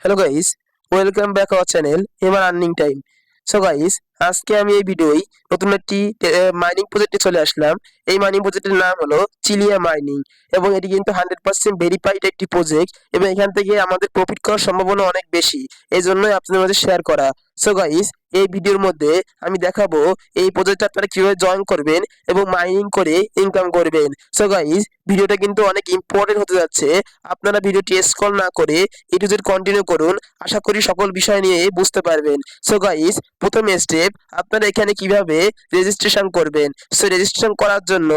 Hello guys, welcome back our channel এবার earning time. So guys, আজকে আমি এই ভিডিওই নতুন একটি মাইনিং প্রজেক্টে চলে আসলাম। এই মাইনিং প্রজেক্টের নাম হলো চিলিয়া মাইনিং এবং এটি কিন্তু 100% ভেরিফাইড একটি প্রজেক্ট এবং এখান থেকে আমাদের প্রফিট করার সম্ভাবনা অনেক বেশি। এই জন্যই আপনাদের মাঝে শেয়ার করা। সো গাইস, এই ভিডিওর মধ্যে আমি দেখাবো এই প্রজেক্টে আপনারা কিভাবে জয়েন করবেন এবং মাইনিং করে ইনকাম করবেন। সো গাইস, ভিডিওটা কিন্তু অনেক ইম্পর্টেন্ট হতে যাচ্ছে। আপনারা ভিডিওটি স্ক্রল না করে এ টু জেড কন্টিনিউ করুন। আশা করি সকল বিষয় নিয়ে বুঝতে পারবেন। সো গাইস, প্রথম স্টেপ, আপনারা এখানে কিভাবে রেজিস্ট্রেশন করবেন। সো রেজিস্ট্রেশন করার জন্য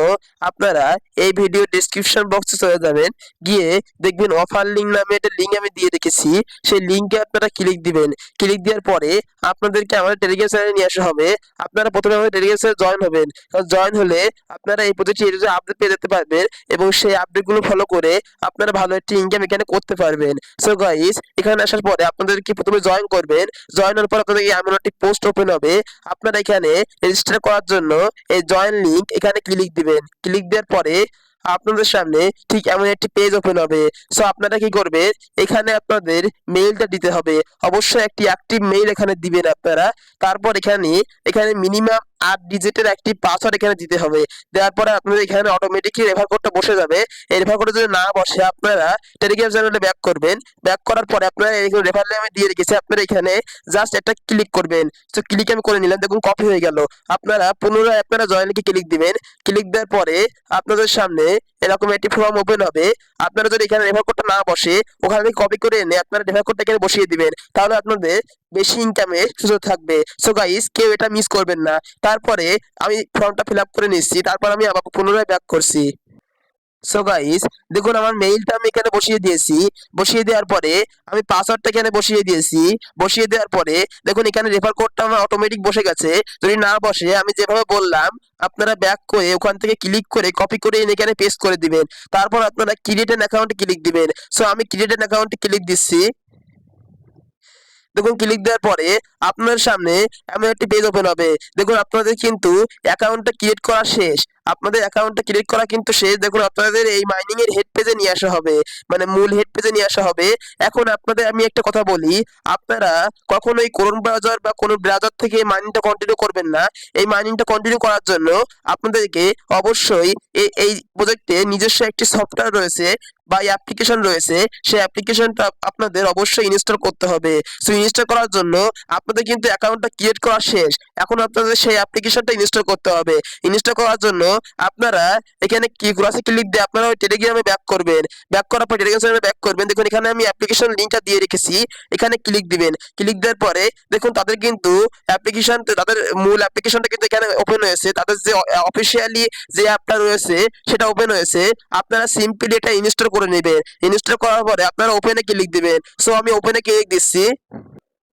আপনারা এই ভিডিও ডেসক্রিপশন বক্সে চলে যাবেন, গিয়ে দেখবেন অফার লিঙ্ক নামে একটা লিঙ্ক আমি দিয়ে রেখেছি। সেই লিঙ্কে আপনারা ক্লিক দিবেন। ক্লিক দেওয়ার পরে আপনাদেরকে আমাদের টেলিগ্রাম চ্যানেলে নিয়ে আসা হবে। আপনারা প্রথমে আমাদের টেলিগ্রাম চ্যানেলে জয়েন হবেন। জয়েন হলে আপনারা এই প্রজেক্টে আপডেট পেয়ে যেতে পারবেন এবং সেই আপডেটগুলো ফলো করে আপনারা ভালো একটি ইনকাম এখানে করতে পারবেন। সো গাইস, এখানে আসার পরে আপনাদেরকে প্রথমে জয়েন করবেন। জয়েন হওয়ার পর আপনাদের এমন একটি পোস্ট ওপেন হবে। আপনারা এখানে রেজিস্টার করার জন্য এই জয়েন লিংক এখানে ক্লিক দিবেন। ক্লিক দেওয়ার পরে আপনাদের সামনে ঠিক এমন একটি পেজ ওপেন হবে। সো আপনারা কি করবেন, এখানে আপনাদের মেইলটা দিতে হবে। অবশ্যই একটি অ্যাক্টিভ মেইল এখানে দিবেন আপনারা। তারপর এখানে এখানে মিনিমাম 8 ডিজিটের একটি পাসওয়ার্ড এখানে দিতে হবে। দেওয়ার পরে আপনাদের এখানে অটোমেটিকলি রেফার কোডটা বসে যাবে। এই রেফার কোডটা যদি না বসে আপনারা টেলিগ্রাম চ্যানেলে ব্যাক করবেন। ব্যাক করার পরে আপনারা এখানে রেফার লিংক আমি দিয়ে রেখেছি, আপনারা এখানে জাস্ট একটা ক্লিক করবেন। তো ক্লিক আমি করে নিলাম, দেখুন কপি হয়ে গেল। আপনারা পুনরায় আপনারা জয়েন লিংকে ক্লিক দিবেন। ক্লিক দেওয়ার পরে আপনাদের সামনে এরকম একটি ফর্ম ওপেন হবে। আপনারা যদি এখানে রেফার কোডটা না বসে ওখান থেকে কপি করে এনে আপনারা রেফার কোডটা এখানে বসিয়ে দিবেন, তাহলে আপনাদের বেশি ইনকামের সুযোগ থাকবে। সো গাইস, কেউ এটা মিস করবেন না। তারপরে আমি ফর্মটা ফিল আপ করে নিচ্ছি, তারপর আমি আবার পুনরায় ব্যাক করছি। সো গাইস, দেখুন আমার মেইলটা আমি এখানে বসিয়ে দিয়েছি। বসিয়ে দেওয়ার পরে আমি পাসওয়ার্ডটা এখানে বসিয়ে দিয়েছি। বসিয়ে দেওয়ার পরে দেখুন এখানে রেফার কোডটা আমার অটোমেটিক বসে গেছে। যদি না বসে আমি যেভাবে বললাম আপনারা ব্যাক করে ওখান থেকে ক্লিক করে কপি করে এনে এখানে পেস্ট করে দিবেন। তারপর আপনারা ক্রিয়েট অ্যান অ্যাকাউন্টে ক্লিক দিবেন। সো আমি ক্রিয়েট অ্যান অ্যাকাউন্টে ক্লিক দিচ্ছি। দেখুন ক্লিক দেওয়ার পরে আপনার সামনে এমন একটি পেজ ওপেন হবে। দেখুন আপনাদের কিন্তু অ্যাকাউন্টটা ক্রিয়েট করা শেষ। আপনাদের অ্যাকাউন্টটা ক্রিয়েট করা কিন্তু শেষ। দেখুন আপনাদের এই মাইনিং এর হেড পেজে নিয়ে আসা হবে, মানে মূল হেড পেজে নিয়ে আসা হবে। এখন আপনাদের আমি একটা কথা বলি, আপনারা কখনোই ক্রোম ব্রাউজার বা কোনো ব্রাউজার থেকে মাইনিংটা কন্টিনিউ করবেন না। এই মাইনিংটা কন্টিনিউ করার জন্য আপনাদেরকে অবশ্যই এই প্রজেক্টে নিজস্ব একটি সফটওয়্যার রয়েছে বা অ্যাপ্লিকেশন রয়েছে। সেই অ্যাপ্লিকেশনটা আপনাদের অবশ্যই ইনস্টল করতে হবে। সো ইনস্টল করার জন্য আপনাদের কিন্তু অ্যাকাউন্টটা ক্রিয়েট করা শেষ। এখন আপনাদের সেই অ্যাপ্লিকেশনটা ইনস্টল করতে হবে। ইনস্টল করার জন্য আপনারা এখানে কি ক্রসে ক্লিক দিয়ে আপনারা ওই টেলিগ্রামে ব্যাক করবেন। ব্যাক করার পর টেলিগ্রাম চ্যানেলে ব্যাক করবেন। দেখুন এখানে আমি অ্যাপ্লিকেশন লিংকটা দিয়ে রেখেছি, এখানে ক্লিক দিবেন। ক্লিক দেওয়ার পরে দেখুন তাদের কিন্তু অ্যাপ্লিকেশন, তাদের মূল অ্যাপ্লিকেশনটা কিন্তু এখানে ওপেন হয়েছে। তাদের যে অফিসিয়ালি যে অ্যাপটা রয়েছে সেটা ওপেন হয়েছে। আপনারা সিম্পলি এটা ইনস্টল করে নেবেন। ইনস্টল করার পরে আপনারা ওপেনে ক্লিক দিবেন। সো আমি ওপেনে ক্লিক দিচ্ছি।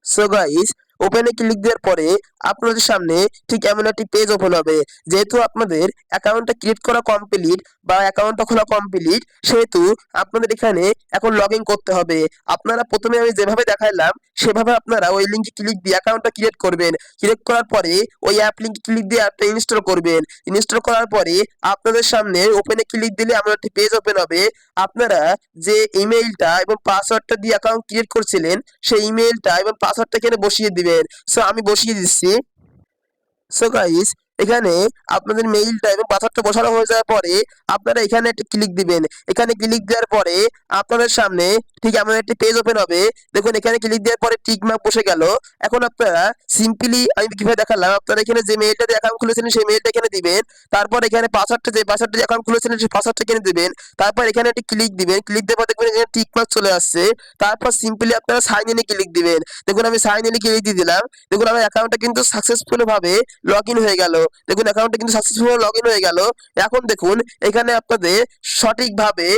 সো গাইস, ওপেনে ক্লিক দেওয়ার পরে আপনাদের সামনে ঠিক এমন একটি পেজ ওপেন হবে। যেহেতু আপনাদের অ্যাকাউন্টটা ক্রিয়েট করা কমপ্লিট বা অ্যাকাউন্টটা খোলা কমপ্লিট, সেহেতু আপনাদের এখানে এখন লগ ইন করতে হবে। আপনারা প্রথমে আমি যেভাবে দেখাইলাম সেভাবে আপনারা ওই লিঙ্কে ক্লিক দিয়ে অ্যাকাউন্টটা ক্রিয়েট করবেন। ক্রিয়েট করার পরে ওই অ্যাপ লিঙ্কে ক্লিক দিয়ে অ্যাপটা ইনস্টল করবেন। ইনস্টল করার পরে আপনাদের সামনে ওপেনে ক্লিক দিলে এমন একটি পেজ ওপেন হবে। আপনারা যে ইমেইলটা এবং পাসওয়ার্ডটা দিয়ে অ্যাকাউন্ট ক্রিয়েট করছিলেন সেই ইমেইলটা এবং পাসওয়ার্ডটা এখানে বসিয়ে দিবেন। সো আমি বসিয়ে দিচ্ছি। সো গাইস, এখানে আপনাদের মেইলটা এবং পাসওয়ার্ডটা বসানো হয়ে যাওয়ার পরে আপনারা এখানে একটা ক্লিক দিবেন। এখানে ক্লিক দেওয়ার পরে আপনাদের সামনে ঠিক এমন একটি পেজ ওপেন হবে। দেখুন এখানে ক্লিক দেওয়ার পরে টিক মার্ক বসে গেল। এখন আপনারা সিম্পলি আমি কিভাবে দেখালাম, আপনারা এখানে যে মেইলটা দিয়ে অ্যাকাউন্ট খুলেছিলেন সেই মেইলটা এখানে দিবেন। তারপর এখানে পাসওয়ার্ডটা, যে পাসওয়ার্ডটা দিয়ে অ্যাকাউন্ট খুলেছিলেন সেই পাসওয়ার্ডটা এখানে দিবেন। তারপর এখানে একটি ক্লিক দিবেন। ক্লিক দেওয়ার পর দেখবেন এখানে টিক মার্ক চলে আসছে। তারপর সিম্পলি আপনারা সাইন ইনে ক্লিক দিবেন। দেখুন আমি সাইন ইনে ক্লিক দিয়ে দিলাম। দেখুন আমার অ্যাকাউন্টটা কিন্তু সাকসেসফুল ভাবে লগ ইন হয়ে গেল। দেখুন অ্যাকাউন্টটা কিন্তু সাকসেসফুল লগ ইন হয়ে গেল। এখন দেখুন এখানে আপনাদের সঠিকভাবে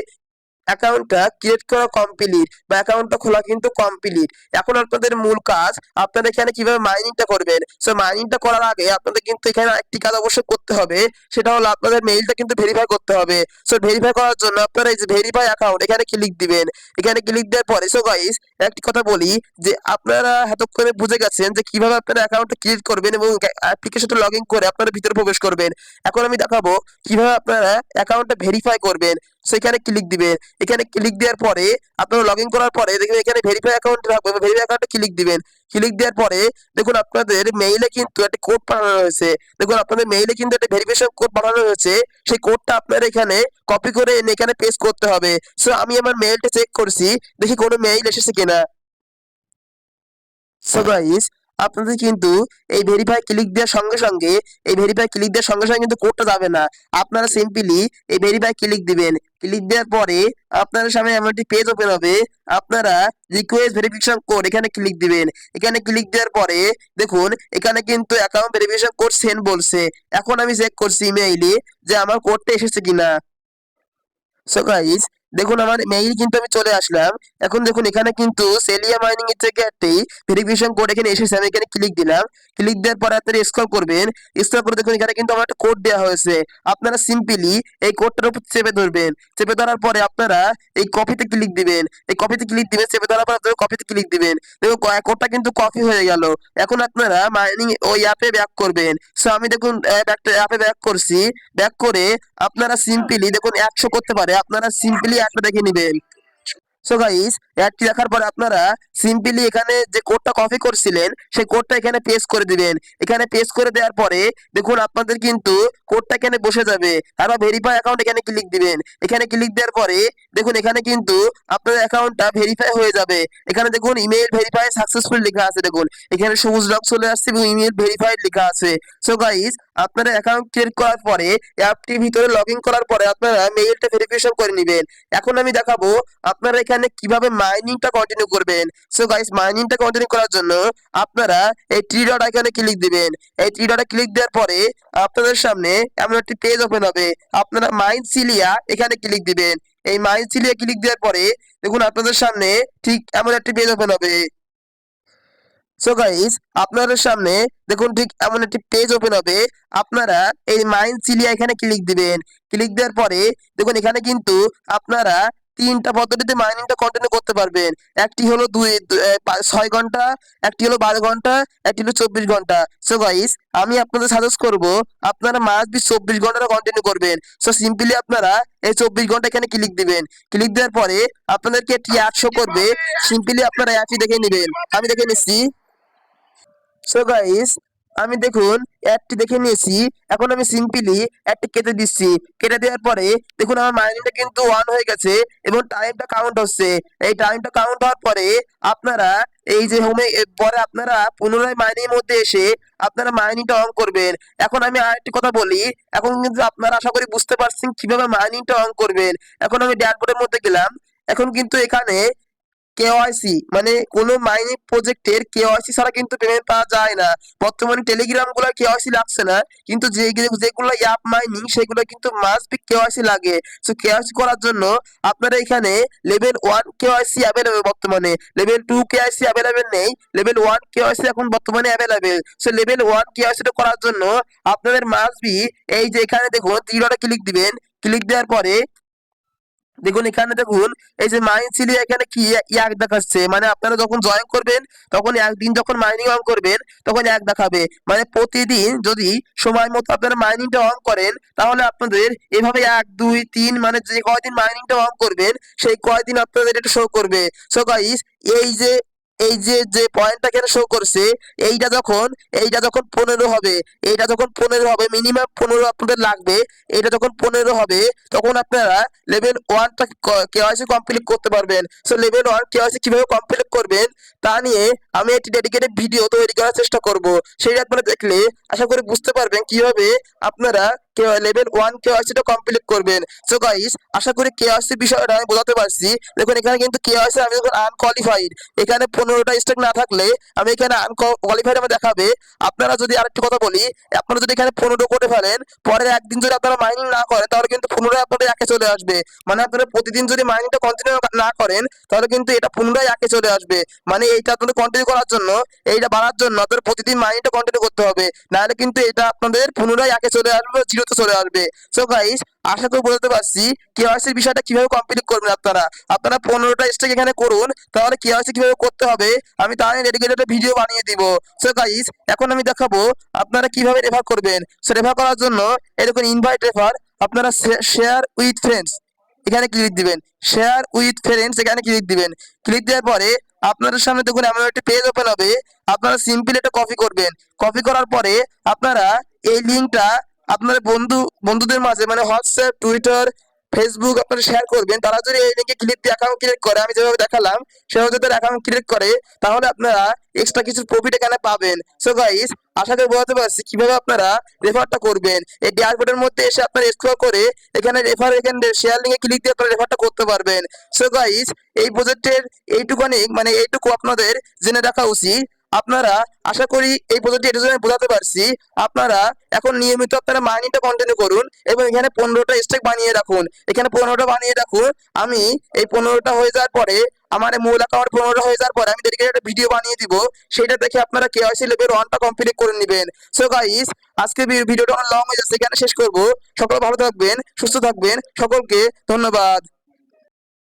অ্যাকাউন্টটা ক্রিয়েট করা কমপ্লিট বা অ্যাকাউন্টটা খোলা কিন্তু কমপ্লিট। এখন আপনাদের মূল কাজ, আপনারা এখানে কিভাবে মাইনিংটা করবেন। সো মাইনিংটা করার আগে আপনাদের কিন্তু এখানে একটি কাজ অবশ্যই করতে হবে, সেটা হলো আপনাদের মেইলটা কিন্তু ভেরিফাই করতে হবে। সো ভেরিফাই করার জন্য আপনারা এই যে ভেরিফাই অ্যাকাউন্ট এখানে ক্লিক দিবেন। এখানে ক্লিক দেওয়ার পরে সো গাইস, একটি কথা বলি যে আপনারা এতক্ষণে বুঝে গেছেন যে কিভাবে আপনারা অ্যাকাউন্টটা ক্রিয়েট করবেন এবং অ্যাপ্লিকেশনটা লগ ইন করে আপনারা ভিতরে প্রবেশ করবেন। এখন আমি দেখাবো কিভাবে আপনারা অ্যাকাউন্টটা ভেরিফাই করবেন। সো এখানে ক্লিক দিবেন। এখানে ক্লিক দেওয়ার পরে আপনারা লগ ইন করার পরে দেখবেন এখানে ভেরিফাই অ্যাকাউন্ট থাকবে, ভেরিফাই অ্যাকাউন্টে ক্লিক দিবেন। ক্লিক দেওয়ার পরে দেখুন আপনাদের মেইলে কিন্তু একটা কোড পাঠানো হয়েছে। দেখুন আপনাদের মেইলে কিন্তু একটা ভেরিফিকেশন কোড পাঠানো হয়েছে। সেই কোডটা আপনারা এখানে কপি করে এনে এখানে পেস্ট করতে হবে। সো আমি আমার মেইলটা চেক করছি, দেখি কোনো মেইল এসেছে কিনা। সো গাইস, আপনাদের কিন্তু এই ভেরিফাই ক্লিক দেওয়ার সঙ্গে সঙ্গে কিন্তু কোডটা যাবে না। আপনারা সিম্পলি এই ভেরিফাই ক্লিক দিবেন। ক্লিক দেওয়ার পরে আপনাদের সামনে এমন একটি পেজ ওপেন হবে। আপনারা রিকোয়েস্ট ভেরিফিকেশন কোড এখানে ক্লিক দিবেন। এখানে ক্লিক দেওয়ার পরে দেখুন এখানে কিন্তু অ্যাকাউন্ট ভেরিফিকেশন কোড সেন্ড বলছে। এখন আমি চেক করছি ইমেইলে যে আমার কোডটা এসেছে কিনা। সো গাইস, দেখুন আমার মেইল কিন্তু আমি চলে আসলাম। এখন দেখুন এখানে কিন্তু সেলিয়া মাইনিং এর থেকে একটি ভেরিফিকেশন কোড এখানে এসেছে। আমি এখানে ক্লিক দিলাম। ক্লিক দেওয়ার পরে আপনারা স্ক্রল করবেন। স্ক্রল করে দেখুন এখানে কিন্তু আমার একটা কোড দেওয়া হয়েছে। আপনারা সিম্পলি এই কোডটার উপর চেপে ধরবেন। চেপে ধরার পরে আপনারা এই কপিতে ক্লিক দিবেন। এই কপিতে ক্লিক দিবেন। চেপে ধরার পর আপনারা কপিতে ক্লিক দিবেন। দেখুন কোডটা কিন্তু কপি হয়ে গেল। এখন আপনারা মাইনিং ওই অ্যাপে ব্যাক করবেন। সো আমি দেখুন একটা অ্যাপে ব্যাক করছি। ব্যাক করে আপনারা সিম্পলি দেখুন 100 করতে পারে, আপনারা সিম্পলি একটা দেখে নেবেন। সো গাইস, অ্যাডটি দেখার পরে আপনারা সিম্পলি এখানে যে কোডটা কপি করছিলেন সেই কোডটা এখানে পেস্ট করে দিবেন। এখানে পেস্ট করে দেওয়ার পরে দেখুন আপনাদের কিন্তু কোডটা এখানে বসে যাবে। তারপর ভেরিফাই অ্যাকাউন্ট এখানে ক্লিক দিবেন। এখানে ক্লিক দেওয়ার পরে দেখুন এখানে কিন্তু আপনাদের অ্যাকাউন্টটা ভেরিফাই হয়ে যাবে। এখানে দেখুন ইমেল ভেরিফাই সাকসেসফুল লেখা আছে। দেখুন এখানে সবুজ রং চলে আসছে এবং ইমেল ভেরিফাইড লেখা আছে। সো গাইস, আপনারা অ্যাকাউন্ট ক্রিয়েট করার পরে অ্যাপটির ভিতরে লগ ইন করার পরে আপনারা মেইলটা ভেরিফিকেশন করে নেবেন। এখন আমি দেখাবো আপনারা এখানে কিভাবে মাইনিংটা কন্টিনিউ করবেন। সো গাইস, মাইনিংটা কন্টিনিউ করার জন্য আপনারা এই থ্রি ডট আইকনে ক্লিক দিবেন। এই থ্রি ডটে ক্লিক দেওয়ার পরে আপনাদের সামনে এমন একটি পেজ ওপেন হবে। আপনারা মাইন সিলিয়া এখানে ক্লিক দিবেন। এই মাইন সিলিয়া ক্লিক দেওয়ার পরে দেখুন আপনাদের সামনে ঠিক এমন একটি পেজ ওপেন হবে। সো গাইস, আপনাদের সামনে দেখুন ঠিক এমন একটি পেজ ওপেন হবে। আপনারা এই মাইন সিলিয়া এখানে ক্লিক দিবেন। ক্লিক দেওয়ার পরে দেখুন এখানে কিন্তু আপনারা তিনটা পদ্ধতিতে মাইনিংটা কন্টিনিউ করতে পারবেন। একটি হলো 6 ঘন্টা, একটি হলো 12 ঘন্টা, একটি হলো 24 ঘন্টা। সো গাইস, আমি আপনাদের সাজেস্ট করব আপনারা মাস্ট বি 24 ঘন্টা কন্টিনিউ করবেন। সো সিম্পলি আপনারা এই 24 ঘন্টা এখানে ক্লিক দিবেন। ক্লিক দেওয়ার পরে আপনাদেরকে একটি অ্যাড শো করবে। সিম্পলি আপনারা অ্যাডটি দেখে নেবেন। আমি দেখে নিচ্ছি। সো গাইস, আমি দেখুন অ্যাডটি দেখে নিয়েছি। এখন আমি সিম্পলি অ্যাডটি কেটে দিচ্ছি। কেটে দেওয়ার পরে দেখুন আমার মাইনিংটা কিন্তু অন হয়ে গেছে এবং টাইমটা কাউন্ট হচ্ছে। এই টাইমটা কাউন্ট হওয়ার পরে আপনারা এই যে হোমে পরে আপনারা পুনরায় মাইনিং এর মধ্যে এসে আপনারা মাইনিংটা অন করবেন। এখন আমি আরেকটি কথা বলি। এখন কিন্তু আপনারা আশা করি বুঝতে পারছেন কিভাবে মাইনিংটা অন করবেন। এখন আমি ড্যাশবোর্ডের মধ্যে গেলাম। এখন কিন্তু এখানে কেওয়াইসি মানে কোনো মাইনিং প্রজেক্টের কেওয়াইসি ছাড়া কিন্তু পেমেন্ট পাওয়া যায় না। বর্তমানে টেলিগ্রাম গুলো কেওয়াইসি লাগছে না, কিন্তু যেগুলো অ্যাপ মাইনিং সেগুলো কিন্তু মাস্ট বি কেওয়াইসি লাগে। সো কেওয়াইসি করার জন্য আপনারা এখানে লেভেল 1 কেওয়াইসি অ্যাভেলেবেল, বর্তমানে লেভেল 2 কেওয়াইসি অ্যাভেলেবেল নেই, লেভেল 1 কেওয়াইসি এখন বর্তমানে অ্যাভেলেবেল। সো লেভেল 1 কেওয়াইসিটা করার জন্য আপনাদের মাস্ট বি এই যে এখানে দেখুন তীরটা ক্লিক দিবেন। ক্লিক দেওয়ার পরে দেখুন এখানে দেখুন এই যে মাইন সিলি এখানে কি এক দেখাচ্ছে, মানে আপনারা যখন জয়েন করবেন তখন একদিন যখন মাইনিং অন করবেন তখন এক দেখাবে। মানে প্রতিদিন যদি সময় মতো আপনারা মাইনিংটা অন করেন তাহলে আপনাদের এভাবে 1 2 3 মানে যে কয়দিন মাইনিংটা অন করবেন সেই কয়দিন আপনাদের এটা শো করবে। সো গাইস, এই যে যে পয়েন্টটা এখানে শো করছে এইটা যখন 15 হবে, মিনিমাম 15 আপনাদের লাগবে। এটা যখন 15 হবে তখন আপনারা লেভেল 1টা কেওয়াইসি কমপ্লিট করতে পারবেন। সো লেভেল 1 কেওয়াইসি কিভাবে কমপ্লিট করবেন তা নিয়ে আমি একটি ডেডিকেটেড ভিডিও তৈরি করার চেষ্টা করব। সেটা আপনারা দেখলে আশা করি বুঝতে পারবেন কিভাবে আপনারা লেভেল 1 কেওয়াইসিটা কমপ্লিট করবেন। সো গাইস, আশা করি কেওয়াইসি বিষয়টা আমি বোঝাতে পারছি। দেখুন এখানে কিন্তু কেওয়াইসি আমি যখন আনকোয়ালিফাইড, এখানে 15টা স্ট্যাক না থাকলে আমি এখানে আনকোয়ালিফাইড আমি দেখাবে। আপনারা যদি আরেকটি কথা বলি, আপনারা যদি এখানে 15 করে ফেলেন, পরের একদিন যদি আপনারা মাইনিং না করেন তাহলে কিন্তু পুনরায় আপনাদের একে চলে আসবে। মানে আপনারা প্রতিদিন যদি মাইনিংটা কন্টিনিউ না করেন তাহলে কিন্তু এটা পুনরায় একে চলে আসবে। মানে এইটা আপনাদের কন্টিনিউ করার জন্য, এইটা বাড়ার জন্য আপনাদের প্রতিদিন মাইনিংটা কন্টিনিউ করতে হবে, নাহলে কিন্তু এটা আপনাদের পুনরায় একে চলে আসবে, জিরোতে চলে আসবে। সো গাইস, আশা করি বলতে পারছি কেওয়াইসির বিষয়টা কিভাবে কমপ্লিট করবেন। আপনারা আপনারা 15টা স্টেক এখানে করুন, তাহলে কেওয়াইসি কিভাবে করতে হবে আমি তার ডেডিকেটেড ভিডিও বানিয়ে দিব। সো গাইস, এখন আমি দেখাবো আপনারা কিভাবে রেফার করবেন। সো রেফার করার জন্য এরকম ইনভাইট রেফার, আপনারা শেয়ার উইথ ফ্রেন্ডস, এখানে ক্লিক দিবেন, শেয়ার উইথ ফ্রেন্ডস এখানে ক্লিক দিবেন। ক্লিক দেওয়ার পরে আপনাদের সামনে দেখুন এমন একটি পেজ ওপেন হবে। আপনারা সিম্পলি এটা কপি করবেন। কপি করার পরে আপনারা এই লিঙ্কটা আপনার বন্ধুদের মাঝে মানে হোয়াটসঅ্যাপ, টুইটার, ফেসবুক আপনারা শেয়ার করবেন। তারা যদি এই লিঙ্কে ক্লিক দিয়ে অ্যাকাউন্ট ক্রিয়েট করে, আমি যেভাবে দেখালাম সেভাবে যদি অ্যাকাউন্ট ক্রিয়েট করে, তাহলে আপনারা এক্সট্রা কিছু প্রফিট এখানে পাবেন। সো গাইস, আশা করি বোঝাতে পারছি কিভাবে আপনারা রেফারটা করবেন। এই ড্যাশবোর্ডের মধ্যে এসে আপনারা স্ক্রল করে এখানে এখানে শেয়ার লিঙ্কে ক্লিক দিয়ে আপনারা রেফারটা করতে পারবেন। সো গাইস, এই প্রজেক্টের এইটুকু আপনাদের জেনে রাখা উচিত। আপনারা আশা করি এই প্রজেক্টটি এর জন্য বোঝাতে পারছি। আপনারা এখন নিয়মিত আপনারা মাইনিংটা কন্টিনিউ করুন এবং এখানে 15টা স্টেক বানিয়ে রাখুন। এখানে 15টা বানিয়ে রাখুন। আমি এই 15টা হয়ে যাওয়ার পরে, আমার এই মূল অ্যাকাউন্ট 15টা হয়ে যাওয়ার পরে আমি ডেডিকেটেড একটা ভিডিও বানিয়ে দিব। সেটা দেখে আপনারা কেওয়াইসি লেভেল 1টা কমপ্লিট করে নেবেন। সো গাইস, আজকে ভিডিওটা অনেক লং হয়ে যাচ্ছে, এখানে শেষ করব। সকলে ভালো থাকবেন, সুস্থ থাকবেন, সকলকে ধন্যবাদ।